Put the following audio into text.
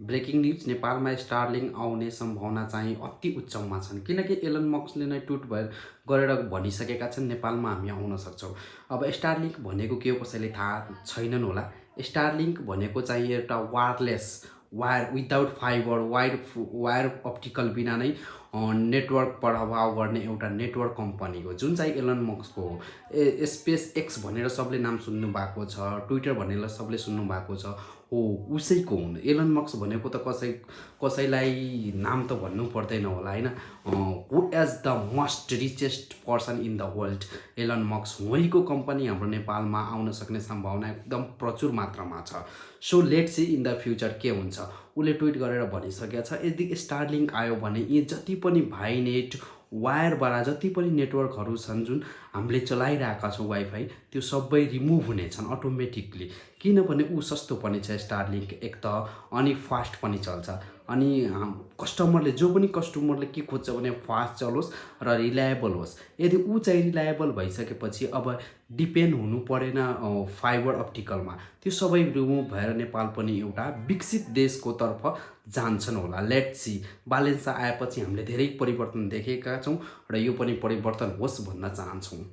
Breaking news नेपालमा Starlink आउने सम्भावना चाहिँ अति उच्चमा छन् किनकि एलन मस्कले नै ट्विट गरेर भनिसकेका छन् नेपालमा हामी आउन सक्छौँ। अब स्टारलिङ्क भनेको के हो कसैले थाहा छैनन् होला। स्टारलिङ्क भनेको चाहिँ एउटा wireless wire without fibre wire optical बिना नै नेटवर्क प्रभाव गर्ने एउटा नेटवर्क कम्पनी हो जुन चाहिँ एलन मस्कको हो। स्पेस एक्स भनेर सबले नाम सुन्नु भएको छ, ट्विटर भनेर सबले सुन्नु भएको छ, हो उसैको हुन्। एलन मस्क भनेको त कसैलाई नाम त भन्नु पर्दैन होला होइन। Who is the most richest person in the world Elon Musk उहीको कम्पनी हाम्रो नेपालमा आउन सक्ने सम्भावना एकदम प्रचुर मात्रामा छ। So let see in the future के हुन्छ। उसले ट्विट गरेर भनिसकेको छ यदि स्टारलिङ्क आयो भने यी जति पनि भाइनेट वायरबाट जति पनि नेटवर्कहरू छन् जुन हामीले चलाइरहेका छौँ वाइफाई त्यो सबै रिमुभ हुनेछन् अटोमेटिकली। किनभने ऊ सस्तो पनि छ स्टारलिङ्क एक त अनि फास्ट पनि चल्छ। अनि कस्टमरले जो पनि कस्टमरले के खोज्छ भने फास्ट चलोस् र रिलायबल होस्। यदि ऊ चाहिँ रिलायबल भइसकेपछि अब डिपेन्ड हुनु परेन फाइबर अप्टिकलमा। त्यो सबै रिमुभ भएर नेपाल पनि एउटा विकसित देशको तर्फ जान्छन् होला। लेट्स सी बालेन्सा आएपछि हामीले धेरै परिवर्तन देखेका छौँ र यो पनि परिवर्तन होस् भन्न चाहन्छौँ।